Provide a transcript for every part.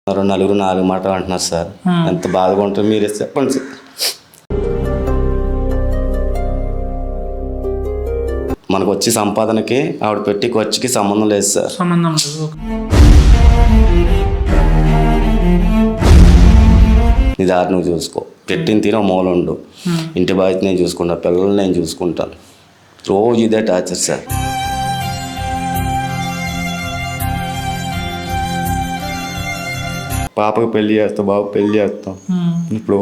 నలుగురు 4 మాటలు అంటున్నారు సార్. ఎంత బాధగా ఉంటుంది మీరే చెప్పండి సార్. మనకు వచ్చే సంపాదనకి ఆవిడ పెట్టి ఖర్చుకి సంబంధం లేదు సార్. సంబంధం లేదు. నీ దారి నువ్వు చూసుకో, పెట్టిన తీర మూల ఉండు, ఇంటి బాధ్యత నేను చూసుకుంటా, పిల్లల్ని నేను చూసుకుంటాను. రోజు ఇదే టార్చర్ సార్. పాపకు పెళ్లి చేస్తాం, బాబుకి పెళ్లి చేస్తాం. ఇప్పుడు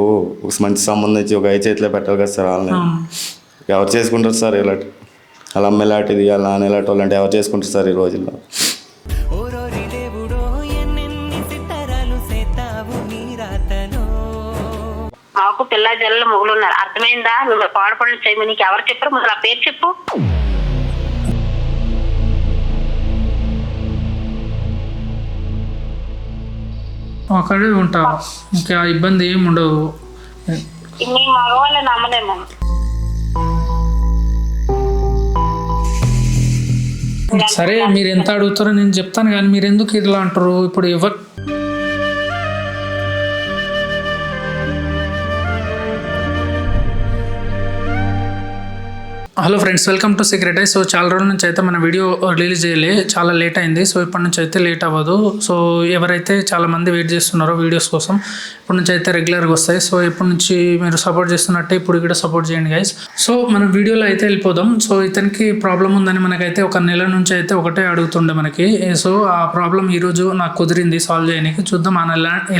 ఒక మంచి సంబంధం ఇచ్చి ఒక చేతిలో పెట్టాలి కదా సార్. వాళ్ళని ఎవరు చేసుకుంటారు సార్? ఇలాంటి వాళ్ళ అమ్మ ఇలాంటిది, వాళ్ళ నాన్న ఇలాంటి వాళ్ళు అంటే ఎవరు చేసుకుంటారు సార్ ఈ రోజుల్లో? మాకు పిల్ల జల్లు మొగులు ఉన్నారు, అర్థమైందా? నువ్వు పాడుపడలు చేయమని నీకు ఎవరు చెప్పారు? ముందు ఆ పేరు చెప్పు. అక్కడే ఉంటా, ఇంకా ఇబ్బంది ఏమి ఉండదు. నీ మగవాళ్ళని నమ్మలేము. సరే మీరు ఎంత అడుగుతారో నేను చెప్తాను, కానీ మీరు ఎందుకు ఇట్లా అంటారు? ఇప్పుడు ఎవరు hello friends, welcome to secret I. So చాలా రోజుల నుంచి అయితే మన వీడియో రిలీజ్ చేయలే, చాలా లేట్ అయింది. సో ఇప్పటి నుంచి అయితే లేట్ అవ్వదు. సో ఎవరైతే చాలామంది వెయిట్ చేస్తున్నారో వీడియోస్ కోసం, ఇప్పటి నుంచి అయితే రెగ్యులర్గా వస్తాయి. సో ఇప్పటి నుంచి మీరు సపోర్ట్ చేస్తున్నట్టే ఇప్పుడు కూడా సపోర్ట్ చేయండి గైస్. సో మనం వీడియోలో అయితే వెళ్ళిపోదాం. సో ఇతనికి ప్రాబ్లం ఉందని మనకైతే ఒక నెల నుంచి అయితే ఒకటే అడుగుతుండే మనకి. సో ఆ ప్రాబ్లం ఈరోజు నాకు కుదిరింది సాల్వ్ చేయడానికి. చూద్దాం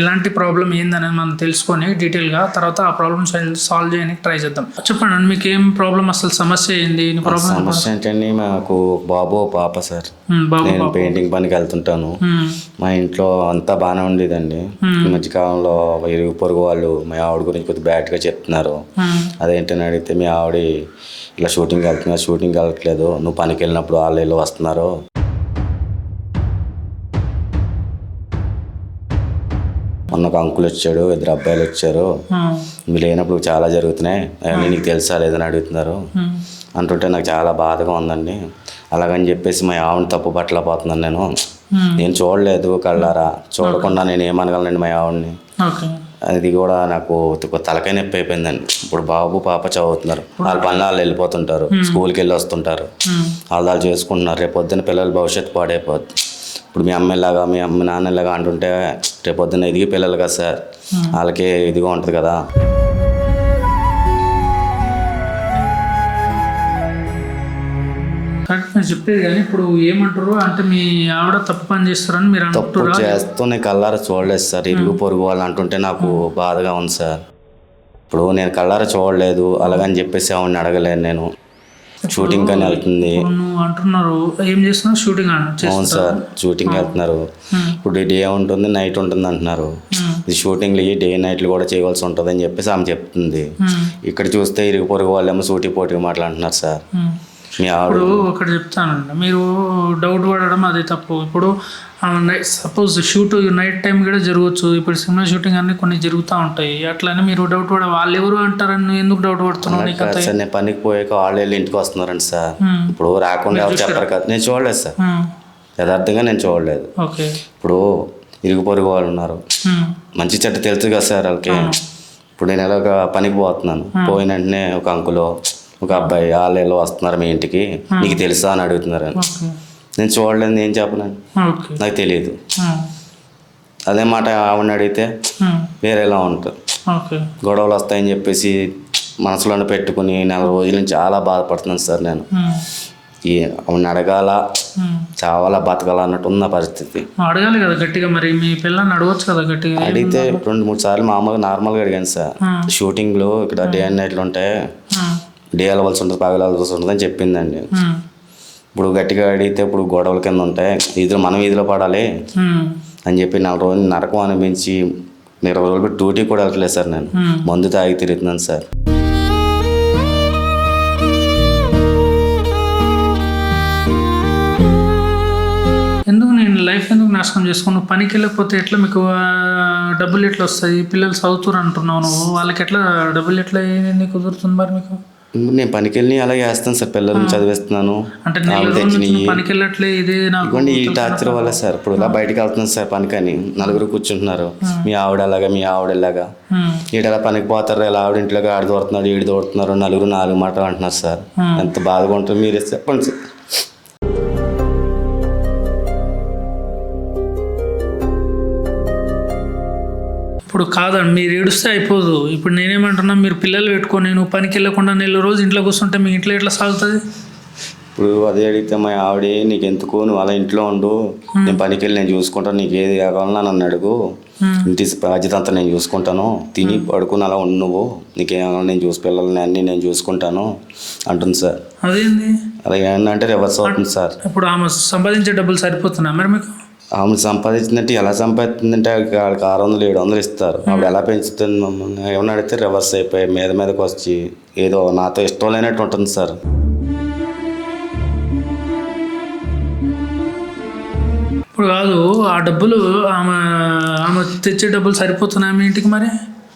ఎలాంటి ప్రాబ్లం ఏందనేది మనం తెలుసుకొని డీటెయిల్గా తర్వాత ఆ ప్రాబ్లమ్ సాల్వ్ చేయడానికి ట్రై చేద్దాం. చెప్పండి మీకు ఏం ప్రాబ్లం, అసలు సమస్య ఏంది? సమస్య ఏంటండి, మాకు బాబు పాప సార్. నేను పెయింటింగ్ పనికి వెళ్తుంటాను. మా ఇంట్లో అంతా బాగానే ఉండేదండి. ఈ మధ్యకాలంలో ఇరుగు పొరుగు వాళ్ళు మా ఆవిడ గురించి కొద్దిగా బ్యాడ్గా చెప్తున్నారు. అదేంటని అడిగితే మీ ఆవిడ ఇలా షూటింగ్కి వెళ్తున్నారు, షూటింగ్కి వెళ్ళట్లేదు, నువ్వు పనికి వెళ్ళినప్పుడు వాళ్ళు వీళ్ళు వస్తున్నారు. మొన్న ఒక అంకుల్ వచ్చాడు, 2 అబ్బాయిలు వచ్చారు, మీరు లేనప్పుడు చాలా జరుగుతున్నాయి, అవన్నీ నీకు తెలుసా లేదని అడుగుతున్నారు అంటుంటే నాకు చాలా బాధగా ఉందండి. అలాగని చెప్పేసి మా ఆవిడని తప్పు పట్టలేకపోతున్నాను. నేను చూడలేదు కళ్ళారా, చూడకుండా నేను ఏమనగలనండి మా ఆవిడని. అది కూడా నాకు తలకాయ నొప్పి అయిపోయిందండి. ఇప్పుడు బాబు పాప చదువుతున్నారు, వాళ్ళ పనులు వాళ్ళు వెళ్ళిపోతుంటారు, స్కూల్కి వెళ్ళి వస్తుంటారు, వాళ్ళు చేసుకుంటున్నారు. రేపు పొద్దున్న పిల్లల భవిష్యత్తు పాడైపోద్ది. ఇప్పుడు మీ అమ్మాయిలాగా మీ అమ్మ నాన్నలాగా అంటుంటే రేపు పొద్దున్న ఎదిగి పిల్లలు కదా సార్, వాళ్ళకి ఇదిగా ఉంటుంది కదా. చెప్పేది కానీ ఇప్పుడు ఏమంటారు అంటే మీ ఆవిడ తప్పు పని చేస్తారని మీరు తప్పు చేస్తూ నేను కళ్ళారా చూడలేదు సార్. ఇరుగు పొరుగు వాళ్ళు అంటుంటే నాకు బాధగా ఉంది సార్. ఇప్పుడు నేను కళ్ళారా చూడలేదు, అలాగని చెప్పేసి ఆవిడని అడగలేను. నేను షూటింగ్ కానీ వెళ్తుంది అంటున్నారు, ఏం చేస్తున్నారు? షూటింగ్. అవును సార్, షూటింగ్ వెళ్తున్నారు. ఇప్పుడు డే ఉంటుంది నైట్ ఉంటుంది అంటున్నారు. ఈ షూటింగ్లు డే నైట్లు కూడా చేయవలసి ఉంటుంది అని చెప్పేసి ఆమె చెప్తుంది. ఇక్కడ చూస్తే ఇరుగు పొరుగు వాళ్ళేమో సూటి పోటీ మాట్లాడుతున్నారు సార్. ఇప్పుడు ఒకటి చెప్తానండి, మీరు డౌట్ పడడం అది తప్పు. ఇప్పుడు సపోజ్ షూట్ నైట్ టైం కూడా జరగవచ్చు. ఇప్పుడు సినిమా షూటింగ్ అన్ని కొన్ని జరుగుతూ ఉంటాయి. అట్లనే మీరు డౌట్ పడ వాళ్ళు ఎవరు అంటారని ఎందుకు డౌట్ పడుతున్నావు? నేను పనికి పోయాక వాళ్ళు వెళ్ళి ఇంటికి వస్తున్నారండి సార్. ఇప్పుడు రాకుండా ఎవరు చెప్పరు కదా. నేను చూడలేదు సార్, యథార్థంగా నేను చూడలేదు. ఇప్పుడు ఇరుగు పొరుగు వాళ్ళు ఉన్నారు, మంచి చెడ్డ తెలుసు కదా సార్ వాళ్ళకి. ఇప్పుడు నేను ఎలాగ పనికి పోతున్నాను, పోయిన వెంటనే ఒక అంకులో ఒక అబ్బాయి వాళ్ళు వస్తున్నారు మీ ఇంటికి, నీకు తెలుసా అని అడుగుతున్నారు. నేను చూడలేదు, ఏం చెప్పలేను, నాకు తెలియదు. అదే మాట ఆవిడని అడిగితే వేరేలా ఉంటుంది. గొడవలు వస్తాయని చెప్పేసి మనసులోనే పెట్టుకుని 4 రోజుల నుంచి చాలా బాధపడుతున్నాను సార్. నేను ఆవిడని అడగాల, చావాలా బతకాల అన్నట్టు ఉన్న పరిస్థితి. అడగాలి కదా గట్టిగా, మరి మీ పిల్లల్ని అడగచ్చు కదా గట్టిగా. అడిగితే 2-3 సార్లు నార్మల్గా అడిగాను సార్. షూటింగ్లో ఇక్కడ డే అండ్ నైట్లు ఉంటాయి, డే వెళ్ళవలసి ఉంటుంది, పగలు వెళ్ళవలసి ఉంటుంది అని చెప్పిందండి. ఇప్పుడు గట్టిగా అడిగితే ఇప్పుడు గొడవల కింద ఉంటాయి, మనం వీధిలో పడాలి అని చెప్పి 4 రోజులు నరకం అనిపించి 20 రోజులు పెట్టి డ్యూటీ కూడా వెళ్ళట్లేదు సార్. నేను మందు తాగి తిరుగుతున్నాను సార్. ఎందుకు నేను లైఫ్ ఎందుకు నాశనం చేసుకున్నాను? పనికి వెళ్ళకపోతే ఎట్లా మీకు డబ్బులు ఎట్లా వస్తాయి? పిల్లలు చదువుతారు అంటున్నావు నువ్వు, వాళ్ళకి ఎట్లా డబ్బులు ఎట్లా కుదురుతుంది మరి మీకు? నేను పనికి వెళ్ళి అలాగే వేస్తాను సార్, పిల్లల్ని చదివిస్తున్నాను. అంటే నెల రోజుల నుంచి పనికి వెళ్ళట్లే, ఇదే నాకు ఇవ్వండి ఈ టార్చర్ వల్ల సార్. ఇప్పుడు ఇలా బయటకు వెళ్తున్నాను సార్ పనికని, నలుగురు కూర్చుంటున్నారు, మీ ఆవిడ అలాగా మీ ఆవిడ ఇలాగా, ఈడలా పనికి పోతారు, ఇలా ఆవిడ ఇంట్లోకి ఆడ దూడుతున్నాడు ఈడు దూడుతున్నారు, నలుగురు నాలుగు మాటలు అంటున్నారు సార్. ఎంత బాధగా ఉంటుంది మీరే చెప్పండి సార్. ఇప్పుడు కాదండి, మీరు ఏడుస్తే అయిపోదు. ఇప్పుడు నేనేమంటున్నా, మీరు పిల్లలు పెట్టుకొని నువ్వు పనికి వెళ్ళకుండా నెల రోజు ఇంట్లో కూర్చుంటే మీ ఇంట్లో ఎట్లా సాగుతుంది? ఇప్పుడు అదే అడిగితే మా ఆవిడ నీకు ఎందుకు, నువ్వు అలా ఇంట్లో ఉండు, నేను పనికి వెళ్ళి నేను చూసుకుంటాను, నీకు ఏది కావాలన్నా నన్ను అడుగు, ఇంటి బాధ్యత అంతా నేను చూసుకుంటాను, తిని పడుకుని అలా ఉండు, నువ్వు నీకేమన్నా నేను చూసి పిల్లల్ని అన్నీ నేను చూసుకుంటాను అంటుంది సార్. అదేంది అలా ఏంటంటే రివర్స్ అవుతుంది సార్. ఇప్పుడు ఆమె సంపాదించే డబ్బులు సరిపోతున్నాయి మరి మీకు? ఆమె సంపాదించిందంటే ఎలా సంపాదిస్తుందంటే వాళ్ళకి 600 700 ఇస్తారు, ఆవిడ ఎలా పెంచుతుంది మమ్మల్ని ఏమన్నా అడిగితే రివర్స్ అయిపోయి మీదకి వచ్చి ఏదో నాతో ఇష్టం లేనట్టు ఉంటుంది సార్. ఇప్పుడు కాదు, ఆ డబ్బులు ఆమె ఆమె తెచ్చే డబ్బులు సరిపోతున్నాయి మీ ఇంటికి మరి?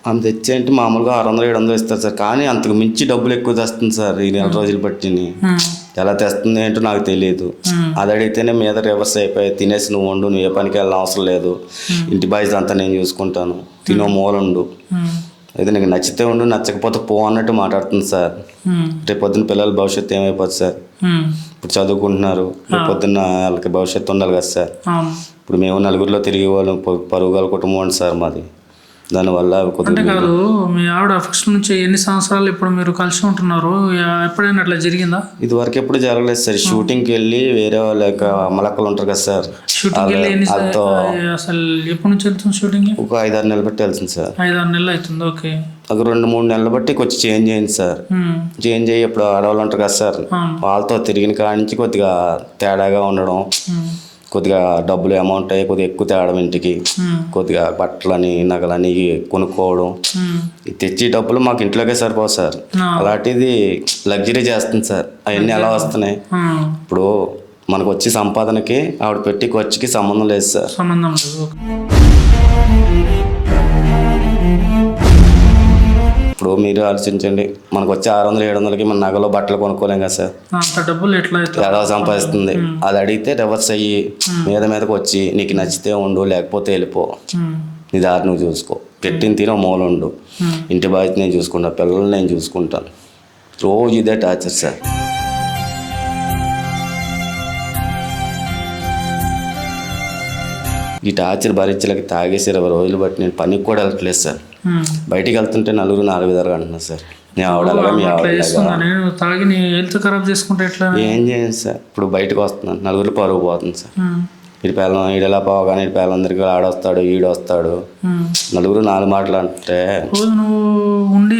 ఆమె తెచ్చేంటే మామూలుగా 600 700 ఇస్తారు సార్, కానీ అంతకు మించి డబ్బులు ఎక్కువ తెస్తుంది సార్ ఈ నెల రోజులు బట్టి. ఎలా తెస్తుంది ఏంటో నాకు తెలియదు. అది అడిగితేనే మీద రివర్స్ అయిపోయి తినేసి నువ్వు ఉండు, నువ్వు ఏ పనికి వెళ్ళిన అవసరం లేదు, ఇంటి బాధ్యత అంతా నేను చూసుకుంటాను, తినో మూలండు, అయితే నీకు నచ్చితే ఉండు నచ్చకపోతే పో అన్నట్టు మాట్లాడుతుంది సార్. రేపు పొద్దున్న పిల్లల భవిష్యత్తు ఏమైపోతుంది సార్? ఇప్పుడు చదువుకుంటున్నారు, రేపు పొద్దున్న వాళ్ళకి భవిష్యత్తు ఉండాలి కదా సార్. ఇప్పుడు మేము నలుగురిలో తిరిగి వాళ్ళం, పరుగుల కుటుంబం అండి సార్ మాది. దానివల్ల అంటే కాదు, మీ ఆవిడ ఫస్ట్ నుంచి ఎన్ని సంవత్సరాలు ఇప్పుడు మీరు కలిసి ఉంటున్నారు, ఎప్పుడైనా అట్లా జరిగిందా? ఇది వరకు ఎప్పుడు జరగలేదు సార్. షూటింగ్కి వెళ్ళి వేరే వాళ్ళ అమ్మలక్కలు ఉంటారు కదా సార్, షూటింగ్ వెళ్ళి అసలు ఎప్పటి నుంచి వెళ్తుంది షూటింగ్? ఒక 5-6 నెలలు బట్టి వెళ్తుంది సార్. 5-6 నెలలు అవుతుంది. ఓకే, ఒక 2-3 నెలలు బట్టి కొంచెం చేంజ్ అయింది సార్. చేంజ్ అయ్యి ఇప్పుడు ఆడవాళ్ళు ఉంటారు కదా సార్, వాళ్ళతో తిరిగిన కాడి నుంచి కొద్దిగా తేడాగా ఉండడం, కొద్దిగా డబ్బులు అమౌంట్ అయ్యి కొద్దిగా ఎక్కువ తేవడం, ఇంటికి కొద్దిగా బట్టలని నగలని కొనుక్కోవడం, తెచ్చి డబ్బులు మాకు ఇంట్లోకే సరిపోవు సార్. అలాంటిది లగ్జరీ చేస్తుంది సార్. అవన్నీ ఎలా వస్తున్నాయి? ఇప్పుడు మనకు వచ్చే సంపాదనకి ఆవిడ పెట్టి ఖర్చుకి సంబంధం లేదు సార్. సంబంధం లేదు. ఇప్పుడు మీరు ఆలోచించండి, మనకు వచ్చే 600-700కి మన నగలో బట్టలు కొనుక్కోలేం కదా సార్. డబ్బులు ఎలా సంపాదిస్తుంది? అది అడిగితే రివర్స్ అయ్యి మీదకి వచ్చి నీకు నచ్చితే ఉండు లేకపోతే వెళ్ళిపో, నీ దారి నువ్వు చూసుకో, పెట్టిన తిన మూల ఉండు, ఇంటి బాధ్యత నేను చూసుకుంటాను, పిల్లల్ని నేను చూసుకుంటాను. రోజు ఇదే టార్చర్ సార్. ఈ టార్చర్ భరించలేక తాగేసి 20 రోజులు బట్టి నేను పనికి కూడా వెళ్ళట్లేదు సార్. బయటికి వెళ్తుంటే నలుగురు 4 విధాలుగా అంటున్నారు సార్. నేను ఆవిడలాగా మీ ఆవిడ తాగి నీ హెల్త్ ఖరాబ్ చేసుకుంటే ఎట్లా? ఏం చేయండి సార్, ఇప్పుడు బయటకు వస్తున్నాను, నలుగురు పరుగు పోతుంది సార్. ఇటు పేలం ఈడెలా పోగానే ఇటు పేలందరికీ ఆడొస్తాడు ఈడొస్తాడు, నలుగురు 4 మాటలు అంటే నువ్వు ఉండి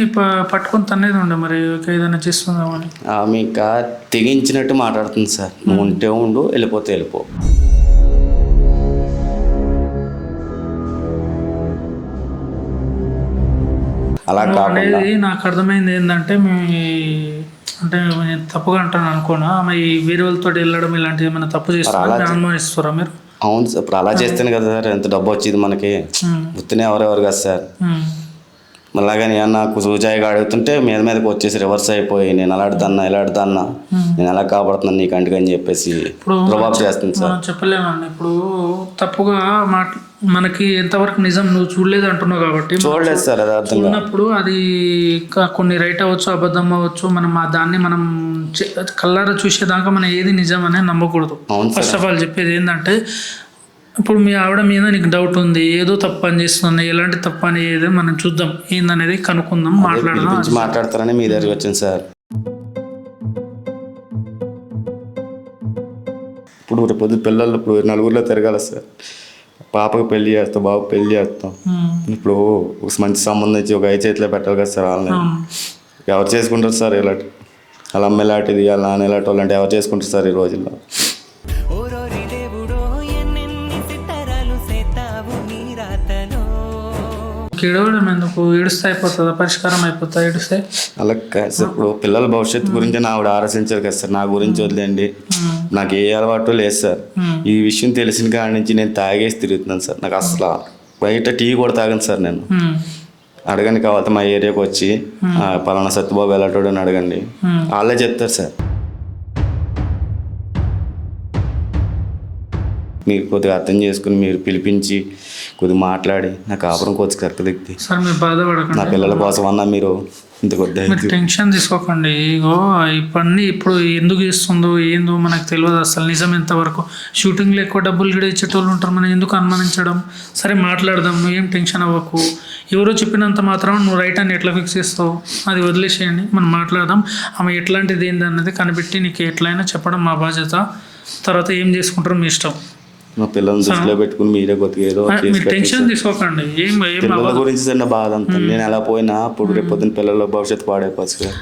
పట్టుకొని తనేది ఉండే మరి ఏదైనా చేస్తుందామని ఆమె ఇంకా తెగించినట్టు మాట్లాడుతుంది సార్. నువ్వు ఉంటే ఉండు, వెళ్ళిపోతే వెళ్ళిపో. అలా అనేది నాకు అర్థమైంది ఏంటంటే, అంటే నేను తప్పుగా అంటాను అనుకోనా, మరి వేరే వాళ్ళతో వెళ్ళడం ఇలాంటివి ఏమైనా తప్పు చేస్తారా అనుమానిస్తారా మీరు? అవును సార్, ఇప్పుడు అలా చేస్తేనే కదా సార్ ఎంత డబ్బు వచ్చేది మనకి. గుర్తునే ఎవరెవరు కదా సార్. అలాగని నాకు సూచాయిగా అడుగుతుంటే మీదకి వచ్చేసి రివర్స్ అయిపోయి నేను అలా అడుగుతాన్నా ఇలా అడుగుతాన్నా, నేను ఎలా కాపాడుతున్నాను నీ కంటికి అని చెప్పేసి ప్రభావం చేస్తుంది సార్. చెప్పలేమండి, ఇప్పుడు తప్పుగా మనకి ఎంతవరకు నిజం నువ్వు చూడలేదు అంటున్నావు కాబట్టి చూడలేదు సార్. అది అర్థం ఉన్నప్పుడు అది కొన్ని రైట్ అవ్వచ్చు, అబద్ధం అవ్వచ్చు, మనం దాన్ని మనం కళ్ళారా చూసేదాకా మనం ఏది నిజం అనేది నమ్మకూడదు. ఫస్ట్ ఆఫ్ ఆల్ చెప్పేది ఏంటంటే, ఇప్పుడు మీ ఆవిడ మీద నీకు డౌట్ ఉంది, ఏదో తప్పు పని చేస్తుంది, ఎలాంటి తప్పు అని ఏదో మనం చూద్దాం, ఏందనేది కనుక్కుందాం, మాట్లాడతారని మీ దగ్గరికి వచ్చింది సార్. ఇప్పుడు రేపు పిల్లలు ఇప్పుడు నలుగురిలో తిరగాలి సార్. పాపకు పెళ్లి చేస్తాం, బాబుకి పెళ్లి చేస్తాం. ఇప్పుడు ఒక మంచి సంబంధం ఇచ్చి ఒక 5 చేతిలో పెట్టాలి కదా సార్. వాళ్ళని ఎవరు చేసుకుంటారు సార్? ఇలాంటి వాళ్ళ అమ్మ ఇలాంటిది వాళ్ళ నాన్న ఇలాంటి వాళ్ళు అంటే ఎవరు చేసుకుంటారు సార్ ఈ రోజుల్లో? ఏడవడం ఎందుకు? ఏడుస్తే అయిపోతుందా? పరిష్కారం అయిపోతా ఏడుస్తే? అలా సార్, ఇప్పుడు పిల్లల భవిష్యత్తు గురించి ఆవిడ ఆలోచించారు కదా సార్. నా గురించి వదిలేండి, నాకు ఏ అలవాటు లేదు సార్. ఈ విషయం తెలిసిన కాడి నుంచి నేను తాగేసి తిరుగుతున్నాను సార్. నాకు అసలు బయట టీ కూడా తాగను సార్ నేను. అడగండి, కావాలి మా ఏరియాకి వచ్చి పలానా సత్యబాబు ఎలాంటి అని అడగండి, వాళ్ళే చెప్తారు సార్. మీరు కొద్దిగా అర్థం చేసుకుని మీరు పిలిపించి కొద్దిగా మాట్లాడి నా కాపురం కొద్దిగా కరెక్ట్ సార్ మీరు బాధపడకండి, నా పిల్లల కోసం అన్నా మీరు ఇంత కొద్దిగా మీరు టెన్షన్ తీసుకోకండి. ఇగో ఇవన్నీ ఇప్పుడు ఎందుకు ఇస్తుందో ఏందో మనకు తెలియదు అసలు నిజం ఎంతవరకు. షూటింగ్లో ఎక్కువ డబ్బులు కూడా ఇచ్చేటోళ్ళు ఉంటారు, మనం ఎందుకు అనుమానించడం. సరే మాట్లాడదాం, నువ్వు ఏం టెన్షన్ అవ్వకు. ఎవరో చెప్పినంత మాత్రం నువ్వు రైట్ అని ఎట్లా ఫిక్స్ చేస్తావు, అది వదిలేసేయండి, మనం మాట్లాడదాం. ఆమె ఎట్లాంటిది ఏంది అన్నది కనిపెట్టి నీకు ఎట్లయినా చెప్పడం మా బాధ్యత. తర్వాత ఏం చేసుకుంటారో మీ ఇష్టం. మా పిల్లల్ని దృష్టిలో పెట్టుకుని మీరే కొద్దిగా ఏదో మీరు టెన్షన్ తీసుకోకండి. పిల్లల గురించి చిన్న బాధ అంతా. నేను ఎలా పోయినా ఇప్పుడు రేపు పొద్దున్న పిల్లల భవిష్యత్తు పాడైపోవచ్చు కదా.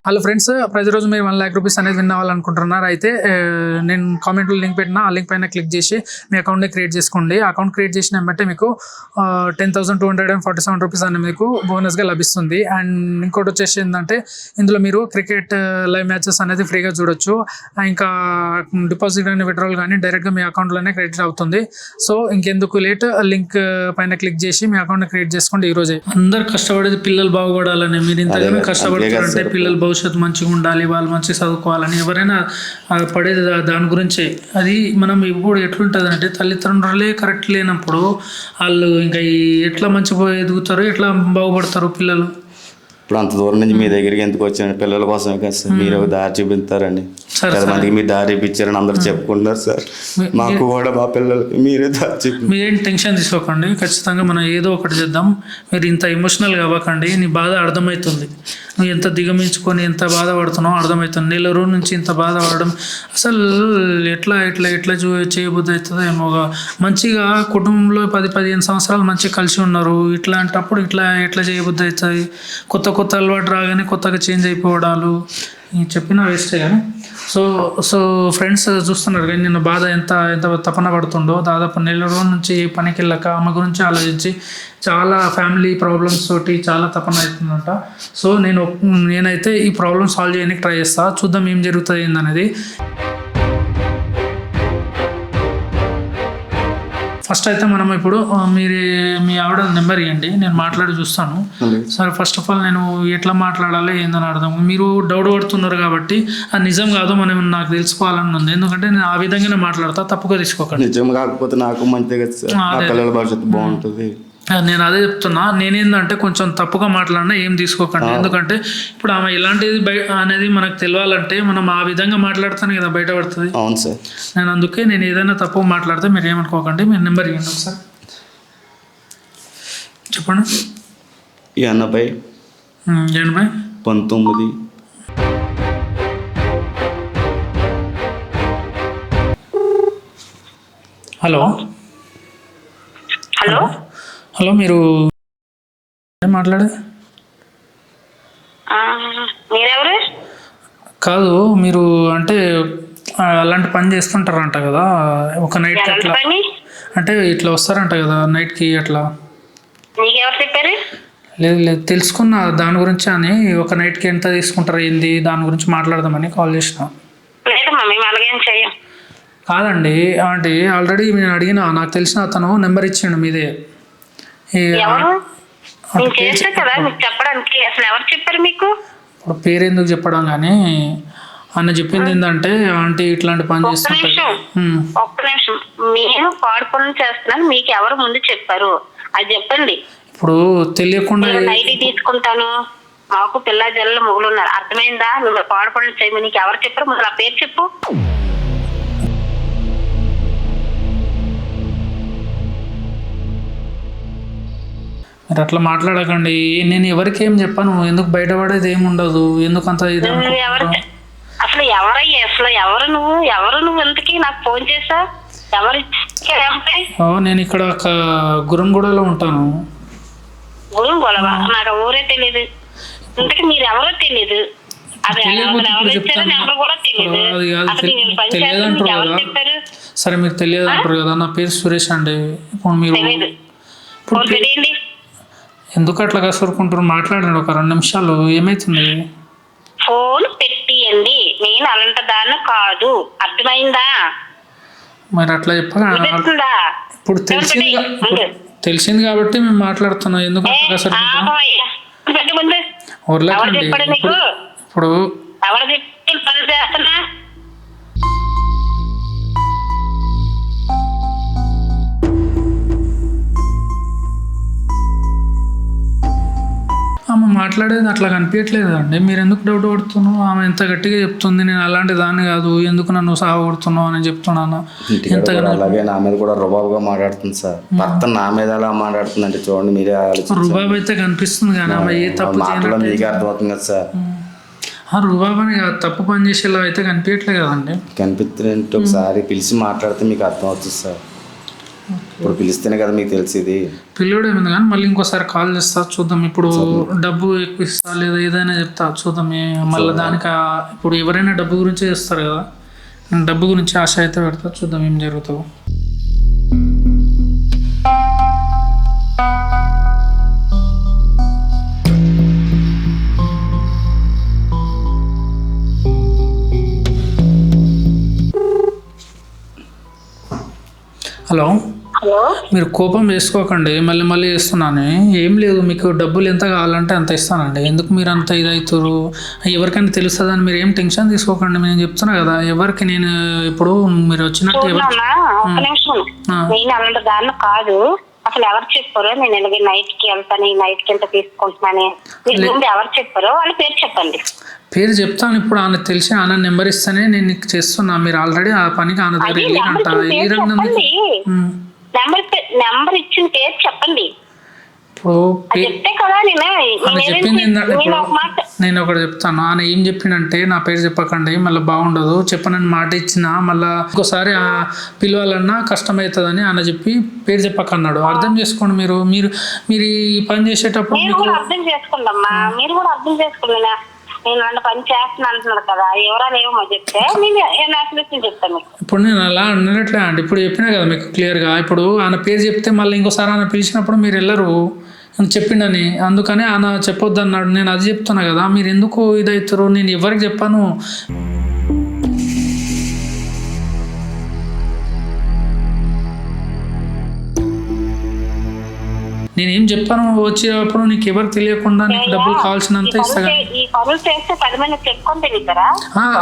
హలో ఫ్రెండ్స్, ప్రతిరోజు మీరు 1 lakh రూపీస్ అనేది విన్ అవ్వాలనుకుంటున్నారు. అయితే నేను కామెంట్లో లింక్ పెట్టినా, ఆ లింక్ పైన క్లిక్ చేసి మీ అకౌంట్ని క్రియేట్ చేసుకోండి. అకౌంట్ క్రియేట్ చేసిన బట్టి మీకు 10,247 రూపీస్ అనేది మీకు బోనస్గా లభిస్తుంది. అండ్ ఇంకోటి వచ్చేసి ఏంటంటే ఇందులో మీరు క్రికెట్ లైవ్ మ్యాచెస్ అనేది ఫ్రీగా చూడొచ్చు. ఇంకా డిపాజిట్ కానీ విత్డ్రాల్ కానీ డైరెక్ట్గా మీ అకౌంట్లోనే క్రెడిట్ అవుతుంది. సో ఇంకెందుకు లేట్, లింక్ పైన క్లిక్ చేసి మీ అకౌంట్ని క్రియేట్ చేసుకోండి. ఈరోజే అందరు కష్టపడేది పిల్లలు బాగుపడాలని, మీరు ఇంతగానో కష్టపడతారంటే పిల్లలు భవిష్యత్తు మంచిగా ఉండాలి, వాళ్ళు మంచిగా చదువుకోవాలని ఎవరైనా పడేది దాని గురించే. అది మనం ఇప్పుడు ఎట్లుంటుంది అంటే తల్లిదండ్రులే కరెక్ట్ లేనప్పుడు వాళ్ళు ఇంకా ఎట్లా మంచిగా ఎదుగుతారు, ఎట్లా బాగుపడతారు పిల్లలు. ఇప్పుడు అంత దూరం నుంచి మీ దగ్గరికి ఎందుకు వచ్చాను, పిల్లల కోసమే కదా సార్. మీరు ఒక దారి చూపిస్తారండి, చాలా మందికి మీరు దారి చూపించారని అందరూ చెప్పుకుంటున్నారు సార్. మాకు కూడా మా పిల్లలకి మీరే దారి చూపి. మీరేం టెన్షన్ తీసుకోకండి, ఖచ్చితంగా మనం ఏదో ఒకటి చేద్దాం. మీరు ఇంత ఎమోషనల్గా అవ్వకండి, నీ బాధ అర్థమవుతుంది. నువ్వు ఎంత దిగమించుకొని ఎంత బాధపడుతున్నావు అర్థమవుతుంది. నెల రోజుల నుంచి ఇంత బాధపడడం అసలు ఎట్లా ఎట్లా ఎట్లా చేయబుద్ధి అవుతుందో ఏమో. మంచిగా కుటుంబంలో 10-15 సంవత్సరాలు మంచిగా కలిసి ఉన్నారు, ఇట్లాంటప్పుడు ఎట్లా చేయబుద్ధి అవుతుంది. కొత్త అలవాటు రాగానే కొత్తగా చేంజ్ అయిపోవడాలు చెప్పినా వేస్టే. కానీ సో ఫ్రెండ్స్ చూస్తున్నారు కానీ నిన్న బాధ ఎంత తపన పడుతుండో. దాదాపు నెల రోజుల నుంచి పనికి వెళ్ళక ఆమె గురించి ఆలోచించి చాలా ఫ్యామిలీ ప్రాబ్లమ్స్ తోటి చాలా తపన అవుతుందంట. సో నేనైతే ఈ ప్రాబ్లమ్ సాల్వ్ చేయడానికి ట్రై చేస్తా, చూద్దాం ఏం జరుగుతుంది ఏందనేది. ఫస్ట్ అయితే మనం ఇప్పుడు మీ ఆవిడ నెంబర్ ఇవ్వండి, నేను మాట్లాడి చూస్తాను. సరే ఫస్ట్ ఆఫ్ ఆల్ నేను ఎట్లా మాట్లాడాలి ఏందని అర్థం. మీరు డౌట్ పడుతున్నారు కాబట్టి అది నిజం కాదు మనం నాకు తెలుసుకోవాలని ఉంది. ఎందుకంటే నేను ఆ విధంగానే మాట్లాడతా, తప్పుగా తీసుకోకండి. నిజం కాకపోతే నాకు మంచిగా పిల్లల భవిష్యత్తు బాగుంటుంది. నేను అదే చెప్తున్నా. నేనేందంటే కొంచెం తప్పుగా మాట్లాడినా ఏం తీసుకోకండి. ఎందుకంటే ఇప్పుడు ఆమె ఎలాంటిది అనేది మనకు తెలియాలంటే మనం ఆ విధంగా మాట్లాడితేనే కదా బయటపడుతుంది. అవును సార్. అందుకే నేను ఏదైనా తప్పుగా మాట్లాడితే మీరు ఏమనుకోకండి. మీరు నెంబర్ ఇవ్వండి ఒకసారి, చెప్పండి. 80 19. హలో హలో, మీరు మాట్లాడేది మీరెవరు? కాదు, మీరు అంటే అలాంటి పని చేస్తుంటారంట కదా ఒక నైట్ అట్లా, అంటే ఇట్లా వస్తారంట కదా నైట్కి అట్లా. నీకెవరు చెప్పారు? లేదు తెలుసుకున్న దాని గురించి అని. ఒక నైట్కి ఎంత తీసుకుంటారు ఏంది దాని గురించి మాట్లాడదామని కాల్ చేసిన. కాదండి అంటే ఆల్రెడీ నేను అడిగిన, నాకు తెలిసిన అతను నెంబర్ ఇచ్చిండు మీదే. ఇప్పుడు పేరు ఎందుకు చెప్పడం కానీ అన్న చెప్పింది ఏంటంటే ఆంటీ ఇట్లాంటి పని చేస్తుంటారు. ఒక్క నిమిషం, నేను పాడుపనులు చేస్తున్నాను, మీకు ఎవరు ముందు చెప్పారు అది చెప్పండి. ఇప్పుడు తెలియకుండా నైట్ తీసుకుంటాను, మాకు పిల్ల జల్లు మొగులు ఉన్నారు, అర్థమైందా? నువ్వు పాడుపనులు చేయమని నీకు ఎవరు చెప్పారు? ముందు ఆ పేరు చెప్పు. మీరు అట్లా మాట్లాడకండి. నేను ఎవరికి ఏం చెప్పాను, ఎందుకు బయటపడేది ఏమి ఉండదు. ఎందుకు అంత ఇది అసలు ఎవరు నువ్వు ఎందుకు నాకు ఫోన్ చేసా? ఎవరు? నేను ఇక్కడ గురంగూడలో ఉంటాను. గురంగూడవా? నాకు ఊరే తెలీదు. ఇంతకీ మీరు ఎవరో తెలీదు. సరే మీకు తెలియదు అంటారు కదా. నా పేరు సురేష్ అండి. ఇప్పుడు మీరు ఎందుకు అట్లా కసురుకుంటారు? మాట్లాడండి ఒక 2 నిమిషాలు. ఏమైతుంది? ఫోన్ పెట్టియండి, నేను అలాంటి దాన్ని కాదు, అర్థమైందా? మరి అట్లా చెప్పగా వినిపిస్తుందా? ఇప్పుడు తెలిసింది కాబట్టి మేము మాట్లాడుతున్నాం. ఎందుకు అసలు ఆపవయ్యా. పెట్టు ముందు. ఎవరు ఊర్లోకండి చెప్పాడు నీకు? ఇప్పుడు ఎవరు చెప్పి పనులు చేస్తున్నా? ఆమె మాట్లాడేది అట్లా కనిపించట్లేదు అండి. మీరు ఎందుకు డౌట్ పడుతున్నావు? ఆమె ఎంత గట్టిగా చెప్తుంది, నేను అలాంటి దాన్ని కాదు, ఎందుకు నన్ను సాగొడుతున్నావు అని చెప్తున్నాను. అలాగే నా మీద కూడా రుబాబుగా మాట్లాడుతుంది సార్. భర్త నా మీద అలా మాట్లాడుతుంది అంటే చూడండి, మీరే రుబాబ్ అయితే కనిపిస్తుంది కానీ ఆమె ఏ తప్పు మాటలో మీకే అర్థమవుతుంది కదా సార్. రుబాబ్ అని కాదు, తప్పు పని చేసేలా అయితే కనిపించట్లేదు కదండి. కనిపిస్తుంటే ఒకసారి పిలిచి మాట్లాడితే మీకు అర్థమవుతుంది సార్. ఇప్పుడు పిలిస్తేనే కదా మీకు తెలిసేది. పిల్లోడు ఏమైంది కానీ మళ్ళీ ఇంకోసారి కాల్ చేస్తా చూద్దాం. ఇప్పుడు డబ్బు ఎక్కువ ఇస్తా లేదా ఏదైనా చెప్తా చూద్దాం. మళ్ళీ దానికి ఇప్పుడు ఎవరైనా డబ్బు గురించి చేస్తారు కదా, డబ్బు గురించి ఆశ అయితే పెడతా చూద్దాం ఏం జరుగుతుందో. హలో, మీరు కోపం వేసుకోకండి, మళ్ళీ మళ్ళీ చేస్తున్నాను. ఏం లేదు, మీకు డబ్బులు ఎంత కావాలంటే అంత ఇస్తానండి. ఎందుకు మీరు అంత ఇదవుతారు? ఎవరికైనా తెలుస్తుందని మీరు ఏం టెన్షన్ తీసుకోకండి. నేను చెప్తున్నా కదా, ఎవరికి నేను ఇప్పుడు మీరు వచ్చినట్టు నేను అలాంటి దాన్ని కాదు. అసలు ఎవరు చెప్పారో నేను ఇలాగే నైట్ కి వెళ్తాను, నైట్ కి ఎంత తీసుకుంటున్నాను ఎవరు చెప్పారో వాళ్ళ పేరు చెప్పండి. పేరు చెప్తాను. ఇప్పుడు ఆయన తెలిసి ఆయన నెంబర్ ఇస్తేనే నేను నీకు చేస్తున్నా. మీరు ఆల్రెడీ ఆ పనికి ఆయన దగ్గర వెళ్ళిరంట. నెంబర్ ఇచ్చిన పేరు చెప్పండి. ఇప్పుడు చెప్తే కదా చెప్పింది ఏంటంటే, నేను ఒకటి చెప్తాను. ఆయన ఏం చెప్పిండంటే, నా పేరు చెప్పకండి మళ్ళీ బాగుండదు, చెప్పనని మాట ఇచ్చిన మళ్ళీ ఇంకోసారి పిలవాలన్నా కష్టమవుతుందని ఆయన చెప్పి పేరు చెప్పకన్నాడు. అర్థం చేసుకోండి. మీరు మీరు మీరు ఈ పని చేసేటప్పుడు మీరు కూడా అర్థం చేసుకోండమ్మా. మీరు కూడా అర్థం చేసుకోండి. నేను అంటే పని చేస్తున్నా అంటున్నాడు కదా, ఎవరైనా ఏమో చెప్తే నేను చెప్తాను. ఇప్పుడు నేను అలా అన్నట్లే అండి. ఇప్పుడు చెప్పినా కదా మీకు క్లియర్గా. ఇప్పుడు ఆయన పేరు చెప్తే మళ్ళీ ఇంకోసారి ఆయన పిలిచినప్పుడు మీరు వెళ్ళరు చెప్పిండని, అందుకని ఆయన చెప్పొద్దు అన్నాడు. నేను అది చెప్తున్నా కదా, మీరు ఎందుకు ఇదవుతారు? నేను ఎవరికి చెప్పాను. నేనేం చెప్పాను, వచ్చేటప్పుడు నీకు ఎవరికి తెలియకుండా నీకు డబ్బులు కావాల్సినంత ఇస్తా.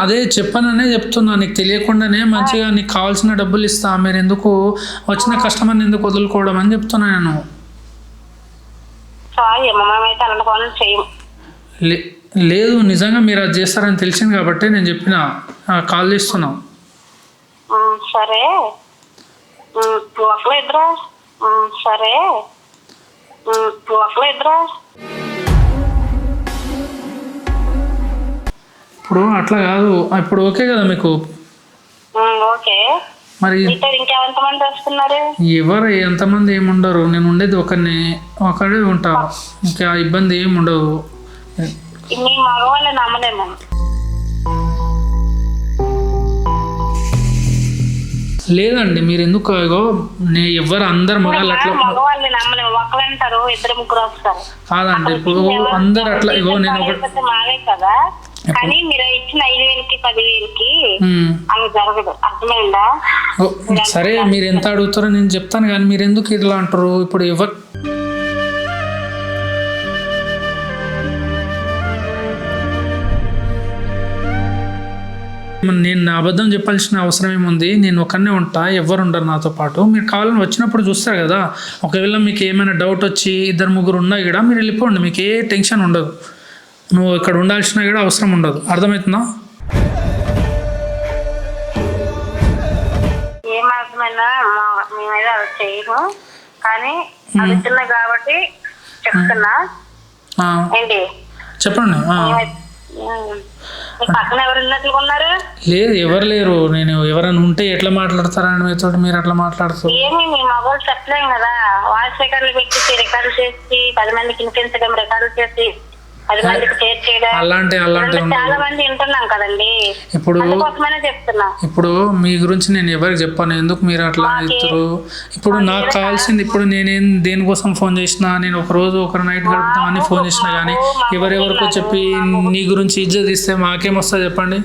అదే చెప్పాననే చెప్తున్నా, నీకు తెలియకుండానే మంచిగా నీకు కావాల్సిన డబ్బులు ఇస్తా. మీరు ఎందుకు వచ్చిన కస్టమర్ని ఎందుకు వదులుకోవడం అని చెప్తున్నా నేను. లేదు, నిజంగా మీరు అది చేస్తారని తెలిసింది కాబట్టి నేను చెప్పిన కాల్ చేస్తున్నా. సరే సరే ఇప్పుడు అట్లా కాదు. ఇప్పుడు ఓకే కదా మీకు? మరి ఇంకెంతమంది వస్తున్నారు? ఎవరు ఎంతమంది ఏముండరు. నేను ఉండేది ఒకడే ఉంటా. ఇంకా ఇబ్బంది ఏమి ఉండదు. మగవాళ్ళని నమ్మలేము. లేదండి, మీరు ఎందుకు ఎవరు అందరు మగాళ్ళు అట్లా ఒకళ్ళంటారు, ఇద్దరు ముగ్గురు వస్తారు కాదండి. ఇప్పుడు అందరు అట్లా నేను మావే కదా, కానీ మీరు ఇచ్చిన 5,000కి 10,000కి అవి జరగదు. అర్థమైందా? సరే, మీరు ఎంత అడుగుతారో నేను చెప్తాను, కానీ మీరు ఎందుకు ఇట్లా అంటారు? ఇప్పుడు ఎవరు నేను అబద్ధం చెప్పాల్సిన అవసరం ఏముంది? నేను ఒకనే ఉంటా, ఎవరు ఉండరు నాతో పాటు. మీరు కావాలని వచ్చినప్పుడు చూస్తారు కదా. ఒకవేళ మీకు ఏమైనా డౌట్ వచ్చి 2-3 ఉన్నా కూడా మీరు వెళ్ళిపోండి, మీకు ఏ టెన్షన్ ఉండదు. నువ్వు ఇక్కడ ఉండాల్సిన కూడా అవసరం ఉండదు. అర్థమవుతుందా? ఏమర్థమైనా మేమైతే అది చేయము, కానీ అడుగుతున్నా కాబట్టి చెప్తున్నా. ఏంటి చెప్పండి. పక్కన ఎవరు ఉన్నట్లు ఉన్నారు? లేదు, ఎవరు లేరు. నేను ఎవరైనా ఉంటే ఎట్లా మాట్లాడతారని మీతో మీరు అట్లా మాట్లాడుతారు. ఏమి మీ మొబైల్ చెప్పలేం కదా, వాయిస్ రికార్డులు పెట్టి రికార్డు చేసి 10 మందికి వినిపించడం, రికార్డు చేసి 10 మందికి షేర్ చేయడం, అలాంటి చాలా మంది వింటున్నాం కదండి. ఇప్పుడు చెప్తున్నా. ఇప్పుడు మీ గురించి నేను ఎవరికి చెప్పాను, ఎందుకు మీరు అట్లా ఇస్తారు? ఇప్పుడు నాకు కావాల్సింది, ఇప్పుడు నేనేం దేనికోసం ఫోన్ చేసినా, నేను ఒక నైట్ గడుపుతామని ఫోన్ చేసినా కానీ ఎవరెవరికో చెప్పి నీ గురించి ఇజ్జత్ ఇస్తే మాకేమొస్తుంది చెప్పండి?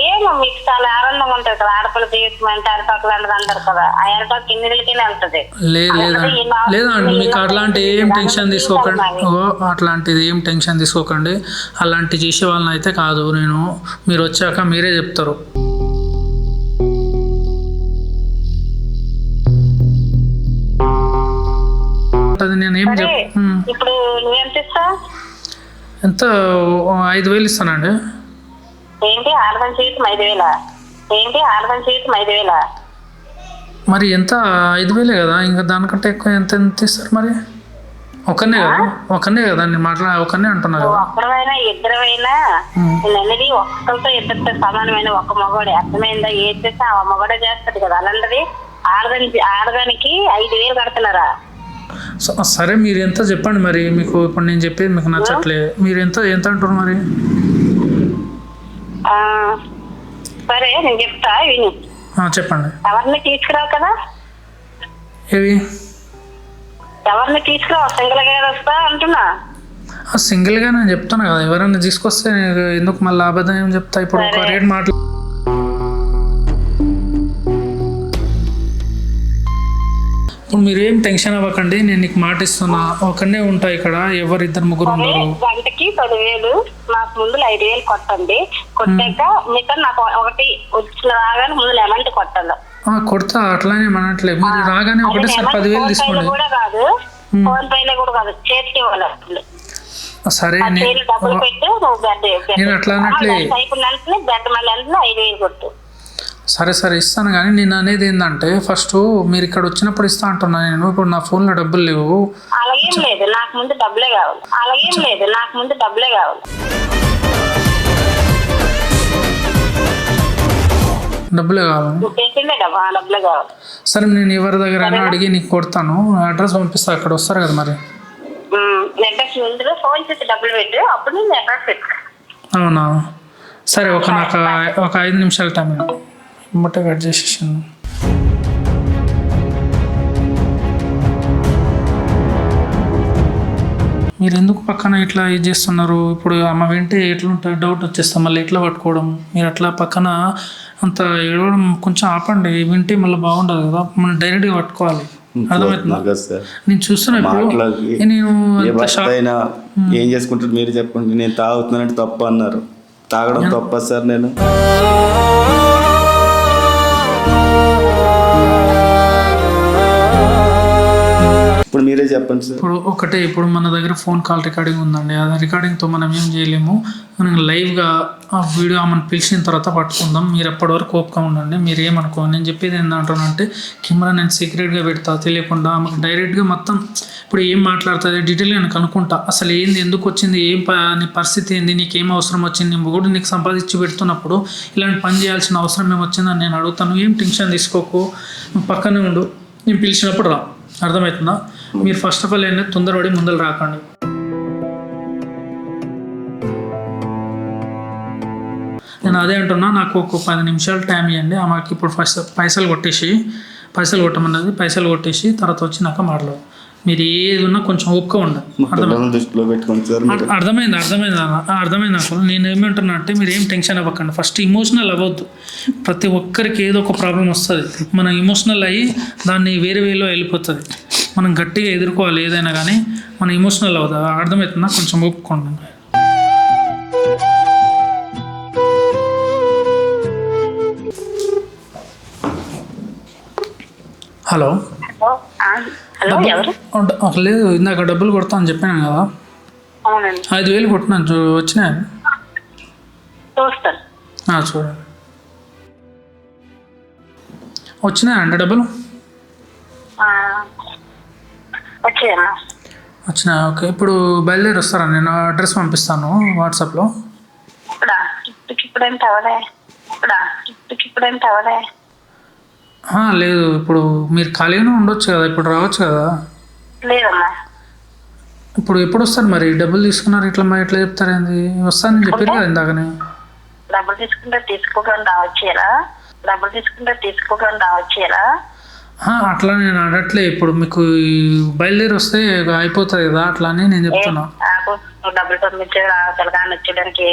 ఏం మీకు చాలా ఆనందంగా ఉంటుంది కదా, ఆడపిల్ల జీవితం అంటే అరపాకు లాంటిది అంటారు కదా, ఆ అరపాకు ఇన్ని నెలలకే వెళ్తుంది. లేదండి మీకు అట్లాంటి ఏం టెన్షన్ తీసుకోకండి. అట్లాంటిది ఏం టెన్షన్ తీసుకోకండి. అలాంటి చేసే వాళ్ళని అయితే కాదు నేను. మీరు వచ్చాక మీరే చెప్తారు. నేను ఏం ఇప్పుడు నువ్వెంత ఇస్తావు? ఎంత 5,000 ఇస్తానండి. ఏంటి ఆడదాని జీవితం 5,000? ఏంటి ఆడదాని జీవితం 5,000? మరి ఎంత 5,000 కదా, ఇంకా దానికంటే ఎక్కువ ఎంత ఇస్తారు మరి? ఒకనే కదా నేను ఒకనే అంటున్నా కదా. ఒక్కడైనా ఇద్దరైనా అనేది ఒక్కరితో ఇద్దరితో సమానమైన ఒక మగవాడే, అర్థమైందా? ఏది చేస్తే ఆ మగవాడే చేస్తాడు కదా. అలాంటిది ఆడదానికి 5,000 కడుతున్నారా? సరే మీరు ఎంత చెప్పండి మరి. మీకు ఇప్పుడు నేను చెప్పేది మీకు నచ్చట్లే. మీరు ఎంత అంటారు మరి? సరే నేను చెప్తా విని. చెప్పండి. ఎవరిని తీసుకురావు కదా? ఏవి ఎవరిని తీసుకురావు? సింగిల్ గా వస్తా అంటున్నా. సింగిల్గా నేను చెప్తాను కదా. ఎవరైనా తీసుకొస్తే ఎందుకు మళ్ళీ అబద్ధం ఏం చెప్తా? ఇప్పుడు ఒక రేట్ మాట్లా ఇప్పుడు మీరు ఏం టెన్షన్ అవ్వకండి. నేను నీకు మాట ఇస్తున్నా. ఒకనే ఉంటా ఇక్కడ, ఎవరు ఇద్దరు ముగ్గురు ఉండరు. గంటకి 10,000 నాకు ముందు 5,000 కొట్టండి. కొట్టాక మీకు నాకు ఒకటి వచ్చిన రాగానే ముందు అమౌంట్ కొట్టాలి. కొడతా, అట్లానే మనట్లే. మీరు రాగానే ఒకటేసారి 10,000 తీసుకోండి. కూడా కాదు, ఫోన్ పైన కూడా కాదు, చేతికి ఇవ్వాలి. సరే డబ్బులు పెట్టి నేను అట్లా అన్నట్లే బెడ్ మళ్ళీ 5,000 కొట్టు. సరే ఇస్తాను. కానీ నేను అనేది ఏంటంటే ఫస్ట్ మీరు ఇక్కడ వచ్చినప్పుడు ఇస్తా అంటున్నా నేను. ఇప్పుడు నా ఫోన్లో డబ్బులు లేవు. అలాగేం లేదు, నాకు ముందు డబ్బులే కావాలి. డబ్బులే కావాలి. సరే నేను ఎవరి దగ్గర అడిగి నీకు కొడతాను. అడ్రస్ పంపిస్తా, అక్కడ వస్తారు కదా మరి. ఫోన్ చేసి డబ్బులు పెట్టు, అప్పుడు నేను అడ్రస్ పెట్టు. అవునా? సరే నాకు ఒక 5 నిమిషాల టైం ముట్ట కట్ చేసేసాను. మీరు ఎందుకు పక్కన ఇట్లా ఇది చేస్తున్నారు? ఇప్పుడు ఆమె వింటే ఎట్లుంటుంది, డౌట్ వచ్చేస్తాం. మళ్ళీ ఎట్లా పట్టుకోవడం? మీరు అట్లా పక్కన అంత ఏడవడం కొంచెం ఆపండి. వింటే మళ్ళీ బాగుండదు కదా. మనం డైరెక్ట్గా పట్టుకోవాలి. అర్థమవుతుందా? నేను చూస్తున్నా ఇప్పుడు. నేను ఏం చేసుకుంటారు మీరు చెప్పండి. నేను తాగుతున్నానంటే తప్ప అన్నారు. తాగడం తప్ప సార్? నేను ఇప్పుడు మీరే చెప్పండి సార్. ఇప్పుడు మన దగ్గర ఫోన్ కాల్ రికార్డింగ్ ఉందండి. ఆ రికార్డింగ్తో మనం ఏం చేయలేము. మనం లైవ్గా ఆ వీడియో ఆమెను పిలిచిన తర్వాత పట్టుకుందాం. మీరు ఎప్పటి వరకు ఓపిక ఉండండి. మీరు ఏమనుకో. నేను చెప్పేది ఏంటంటానంటే కెమెరా నేను సీక్రెట్గా పెడతా, తెలియకుండా ఆమెకు డైరెక్ట్గా మొత్తం ఇప్పుడు ఏం మాట్లాడుతుంది డీటెయిల్గా నేను కనుక్కుంటా. అసలు ఏంది, ఎందుకు వచ్చింది, నీ పరిస్థితి ఏంది, నీకు ఏం అవసరం వచ్చింది, మొగుడు నీకు సంపాదించి పెడుతున్నప్పుడు ఇలాంటి పని చేయాల్సిన అవసరం ఏమొచ్చిందని నేను అడుగుతాను. ఏం టెన్షన్ తీసుకోకు, పక్కనే ఉండు. నేను పిలిచినప్పుడు రా. అర్థమవుతుందా? మీరు ఫస్ట్ ఆఫ్ ఆల్ ఏంటంటే తొందరపడి ముందర రాకండి. నేను అదే అంటున్నా. నాకు ఒక 10 నిమిషాలు టైం ఇవ్వండి. ఆమెకి ఇప్పుడు ఫస్ట్ పైసలు కొట్టమన్నది. పైసలు కొట్టేసి తర్వాత వచ్చినాక మాట్లాడు. మీరు ఏది ఉన్నా కొంచెం ఓపిక ఉండాలి. అర్థమైంది నాకు. నేను ఏమంటున్నా అంటే మీరు ఏం టెన్షన్ అవ్వకండి. ఫస్ట్ ఇమోషనల్ అవ్వద్దు. ప్రతి ఒక్కరికి ఏదో ఒక ప్రాబ్లం వస్తుంది. మనం ఇమోషనల్ అయ్యి దాన్ని వేరే వేలో వెళ్ళిపోతుంది. మనం గట్టిగా ఎదుర్కోవాలి ఏదైనా కానీ. మనం ఇమోషనల్ అవ్వదు. అర్థమవుతుందా? కొంచెం ఒప్పుకోండి. హలో. లేదు, ఇందాక డబ్బులు కొడతా అని చెప్పాను కదా. 5,000 కొట్టినాను. వచ్చినాయి చూడండి. వచ్చినాయండి డబ్బులు? వచ్చినాయి. ఓకే. ఇప్పుడు బయలుదేరి వస్తారా? నేను అడ్రస్ పంపిస్తాను వాట్సాప్లో. లేదు, ఇప్పుడు మీరు ఖాళీగానే ఉండొచ్చు కదా, ఇప్పుడు రావచ్చు కదా. ఇప్పుడు ఎప్పుడు వస్తారు మరి? డబ్బులు తీసుకున్నారు ఇట్లా చెప్తారేంది? వస్తానని చెప్పారు కదా ఇందాకనే. డబ్బులు తీసుకుంటే తీసుకోకుండా వచ్చేలా అట్లా నేను అడట్లే. ఇప్పుడు మీకు బయలుదేరి వస్తే అయిపోతుంది కదా, అట్లా అని నేను చెప్తున్నా. నువ్వు డబ్బులు పంపించే తెలంగాణ వచ్చేయడానికి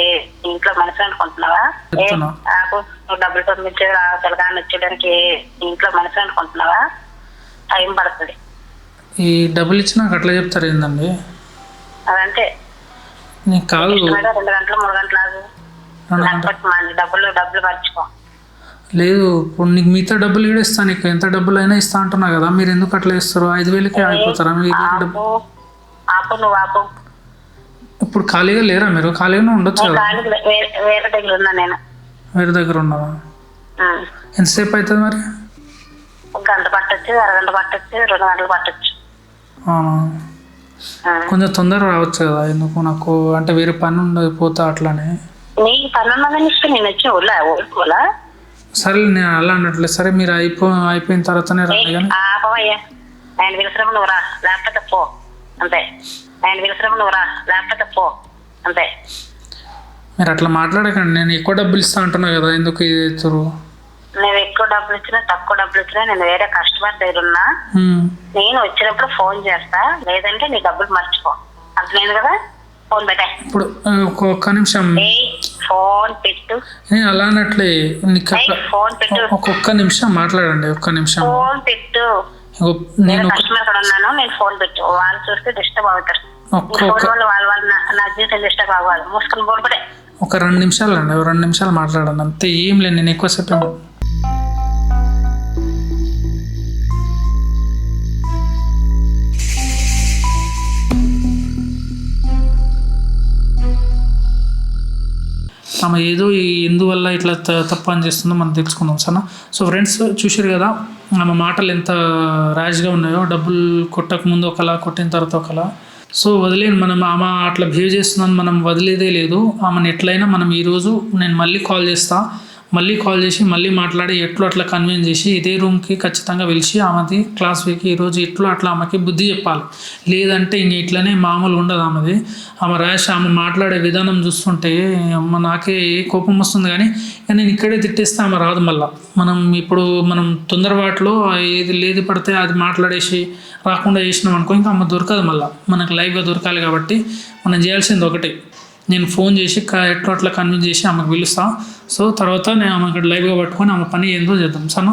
ఇంట్లో మనిషి అనుకుంటున్నావా? చెప్తున్నా. ఆపు, నువ్వు డబ్బులు పంపించే తెలంగాణ వచ్చేయడానికి ఇంట్లో మనిషి అనుకుంటున్నావా? టైం పడుతుంది. ఈ డబ్బులు ఇచ్చినాక అట్లా చెప్తారు ఏందండి? అదంతే. నీకు కాదు 2 గంటలు 3 గంటలు ఆగు. డబ్బులు మర్చిపో. లేదు, ఇప్పుడు నీకు మిగతా డబ్బులు కూడా ఇస్తాను. నీకు ఎంత డబ్బులు అయినా ఇస్తా అంటున్నా కదా, మీరు ఎందుకు అట్లా ఇస్తారు? 5,000కే అయిపోతారా మీరు? ఆపు, నువ్వు ఆపు. ఇప్పుడు ఖాళీగా లేరా మీరు? ఖాళీగానే ఉండొచ్చు కదా. వేరే దగ్గర ఉన్నా నేను. వేరే దగ్గర ఉన్నావా? ఎంతసేపు అవుతుంది మరి? 1 గంట పట్టొచ్చు, అరగంట పట్టొచ్చు, 2 గంటలు పట్టొచ్చు. కొంచెం తొందరగా రావచ్చు కదా. ఎందుకు నాకు అంటే వేరే పని ఉండదు, పోతా అట్లానే. నీకు పని ఉన్నదని ఇస్తే నేను వచ్చి ఊరుకోలా? సరే, నేను అలా అనట్లేదు. సరే, మీరు అయిపోయిన తర్వాతనే రండి. కానీ ఆపవయ్యా, ఆయన పిలిచినప్పుడు నువ్వు రా, లేకపోతే పో అంతే. ఆయన పిలిచినప్పుడు నువ్వు రా, లేకపోతే పో అంతే. మీరు అట్లా మాట్లాడకండి. నేను ఎక్కువ డబ్బులు ఇస్తా అంటున్నా కదా, ఎందుకు ఇది ఎత్తురు? నువ్వు ఎక్కువ డబ్బులు ఇచ్చినా తక్కువ డబ్బులు ఇచ్చినా నేను వేరే కస్టమర్ దగ్గర ఉన్నా. నేను వచ్చినప్పుడు ఫోన్ చేస్తా, లేదంటే నీ డబ్బులు మర్చిపో. అర్థమైంది కదా? ఫోన్ పెట్టా. ఇప్పుడు ఒక్క నిమిషం. ఫోన్ పెట్టు. అలా అన్నట్లే ఫోన్ పెట్టు. ఒక్క నిమిషం మాట్లాడండి. ఒక్క నిమిషం ఫోన్ పెట్టు. నేను కస్టమర్ కూడా ఉన్నాను, నేను ఫోన్ పెట్టు. వాళ్ళు చూస్తే డిస్టర్బ్ అవుతారు. వాళ్ళు నా జీవితం డిస్టర్బ్ అవ్వాలి. మూసుకుని పోతే ఒక 2 నిమిషాలు అండి, 2 నిమిషాలు మాట్లాడండి అంతే. ఏం లేదు, నేను ఎక్కువసేపు ఆమె ఏదో ఎందువల్ల ఇట్లా తప్పు అని చేస్తుందో మనం తెలుసుకుందాం సరేనా. సో ఫ్రెండ్స్, చూసారు కదా ఆమె మాటలు ఎంత ర్యాష్గా ఉన్నాయో. డబ్బులు కొట్టక ముందు ఒకలా, కొట్టిన తర్వాత ఒకలా. సో వదిలేను, మనం ఆమె అట్లా బిహేవ్ చేస్తుందని మనం వదిలేదే లేదు. ఆమెను ఎట్లయినా మనం ఈరోజు నేను మళ్ళీ కాల్ చేసి మళ్ళీ మాట్లాడి ఎట్లో అట్లా కన్విన్స్ చేసి ఇదే రూమ్కి ఖచ్చితంగా పిలిచి ఆమెది క్లాస్ వీక్ ఈరోజు ఇట్లో అట్లా ఆమెకి బుద్ధి చెప్పాలి. లేదంటే ఇంక ఇట్లనే మామూలు ఉండదు ఆమెది. ఆమె ర్యాష్, ఆమె మాట్లాడే విధానం చూస్తుంటే నాకే కోపం వస్తుంది. కానీ నేను ఇక్కడే తిట్టేస్తే ఆమె రాదు మళ్ళీ. మనం తొందరపాటులో ఏది లేదు పడితే అది మాట్లాడేసి రాకుండా చేసినాం అనుకో, ఇంకా ఆమె దొరకదు మళ్ళీ. మనకు లైవ్గా దొరకాలి కాబట్టి మనం చేయాల్సింది ఒకటే, నేను ఫోన్ చేసి ఎట్లా అట్లా కన్విన్స్ చేసి ఆమెకు పిలుస్తాను. సో తర్వాత నేను ఆమె లైవ్గా పట్టుకొని ఆమె పని ఏందో చేద్దాం సరేనా.